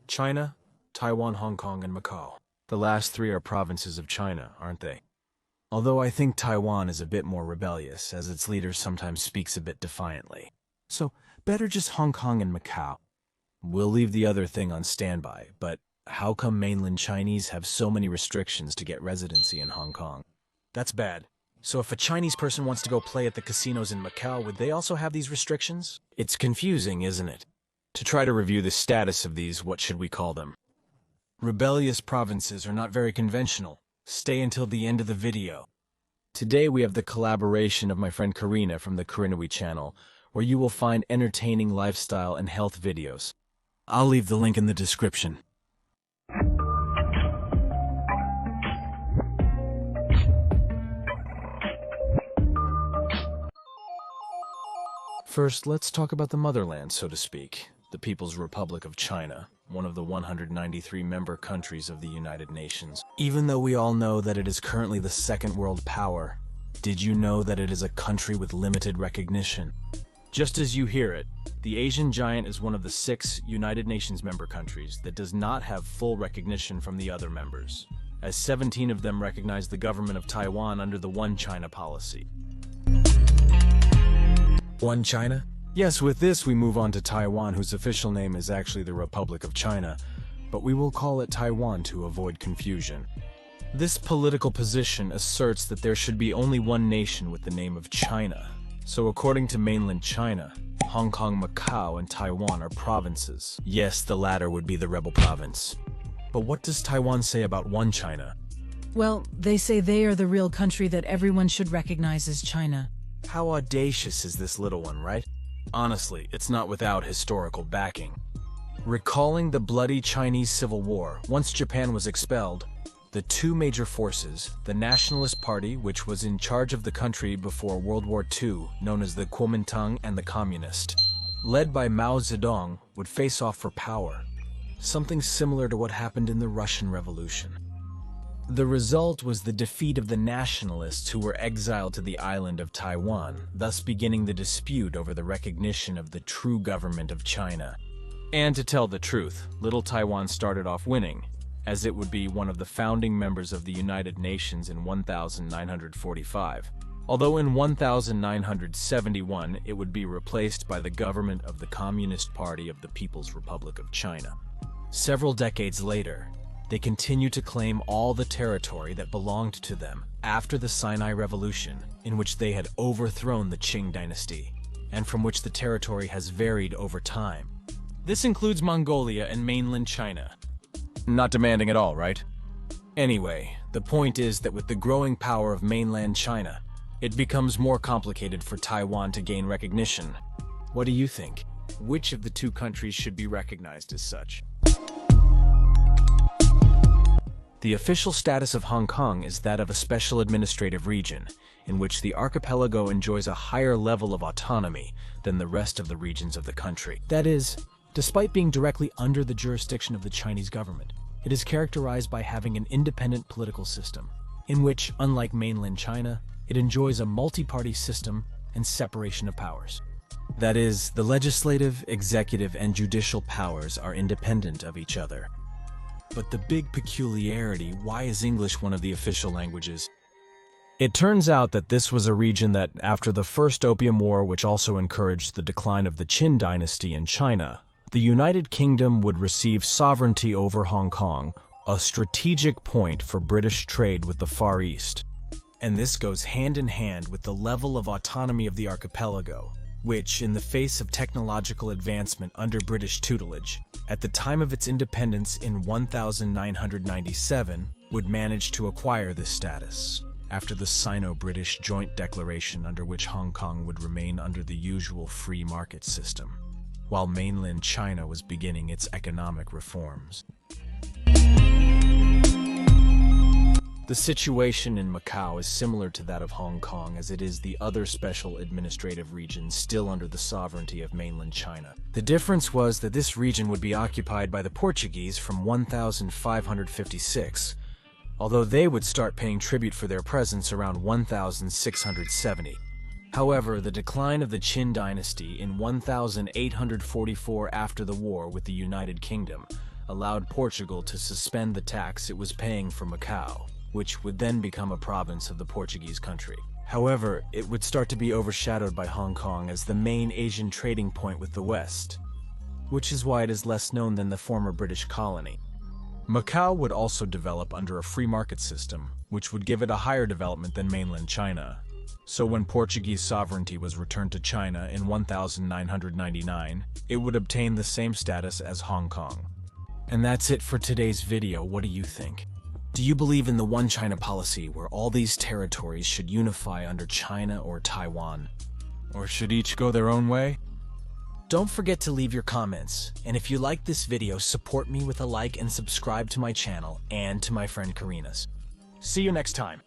China, Taiwan, Hong Kong, and Macau. The last three are provinces of China, aren't they? Although I think Taiwan is a bit more rebellious, as its leader sometimes speaks a bit defiantly. So, better just Hong Kong and Macau. We'll leave the other thing on standby, but how come mainland Chinese have so many restrictions to get residency in Hong Kong? That's bad. So if a Chinese person wants to go play at the casinos in Macau, would they also have these restrictions? It's confusing, isn't it? To try to review the status of these, what should we call them? Rebellious provinces are not very conventional. Stay until the end of the video. Today we have the collaboration of my friend Karina from the Karinawi channel, where you will find entertaining lifestyle and health videos. I'll leave the link in the description. First, let's talk about the motherland, so to speak, the People's Republic of China, one of the 193 member countries of the United Nations. Even though we all know that it is currently the second world power, did you know that it is a country with limited recognition? Just as you hear it, the Asian giant is one of the 6 United Nations member countries that does not have full recognition from the other members, as 17 of them recognize the government of Taiwan under the One China policy. One China? Yes, with this we move on to Taiwan, whose official name is actually the Republic of China, but we will call it Taiwan to avoid confusion. This political position asserts that there should be only one nation with the name of China. So according to mainland China, Hong Kong, Macau, and Taiwan are provinces. Yes, the latter would be the rebel province. But what does Taiwan say about One China? Well, they say they are the real country that everyone should recognize as China. How audacious is this little one, right? Honestly, it's not without historical backing. Recalling the bloody Chinese Civil War, once Japan was expelled, the two major forces, the Nationalist Party, which was in charge of the country before World War II, known as the Kuomintang, and the Communist, led by Mao Zedong, would face off for power. Something similar to what happened in the Russian Revolution. The result was the defeat of the nationalists who were exiled to the island of Taiwan, thus beginning the dispute over the recognition of the true government of China. And to tell the truth, little Taiwan started off winning, as it would be one of the founding members of the United Nations in 1945, although in 1971 it would be replaced by the government of the Communist Party of the People's Republic of China. Several decades later, they continue to claim all the territory that belonged to them after the Sinai Revolution, in which they had overthrown the Qing dynasty, and from which the territory has varied over time. This includes Mongolia and mainland China. Not demanding at all, right? Anyway, the point is that with the growing power of mainland China, it becomes more complicated for Taiwan to gain recognition. What do you think? Which of the two countries should be recognized as such? The official status of Hong Kong is that of a special administrative region, in which the archipelago enjoys a higher level of autonomy than the rest of the regions of the country. That is, despite being directly under the jurisdiction of the Chinese government, it is characterized by having an independent political system, in which, unlike mainland China, it enjoys a multi-party system and separation of powers. That is, the legislative, executive, and judicial powers are independent of each other. But the big peculiarity, why is English one of the official languages? It turns out that this was a region that, after the First Opium War, which also encouraged the decline of the Qin dynasty in China, the United Kingdom would receive sovereignty over Hong Kong, a strategic point for British trade with the Far East. And this goes hand in hand with the level of autonomy of the archipelago, which, in the face of technological advancement under British tutelage, at the time of its independence in 1997, would manage to acquire this status, after the Sino-British joint declaration under which Hong Kong would remain under the usual free market system, while mainland China was beginning its economic reforms. The situation in Macau is similar to that of Hong Kong, as it is the other special administrative region still under the sovereignty of mainland China. The difference was that this region would be occupied by the Portuguese from 1556, although they would start paying tribute for their presence around 1670. However, the decline of the Qin dynasty in 1844 after the war with the United Kingdom allowed Portugal to suspend the tax it was paying for Macau, which would then become a province of the Portuguese country. However, it would start to be overshadowed by Hong Kong as the main Asian trading point with the West, which is why it is less known than the former British colony. Macau would also develop under a free market system, which would give it a higher development than mainland China. So when Portuguese sovereignty was returned to China in 1999, it would obtain the same status as Hong Kong. And that's it for today's video. What do you think? Do you believe in the One China policy where all these territories should unify under China or Taiwan? Or should each go their own way? Don't forget to leave your comments, and if you like this video, support me with a like and subscribe to my channel and to my friend Karina's. See you next time.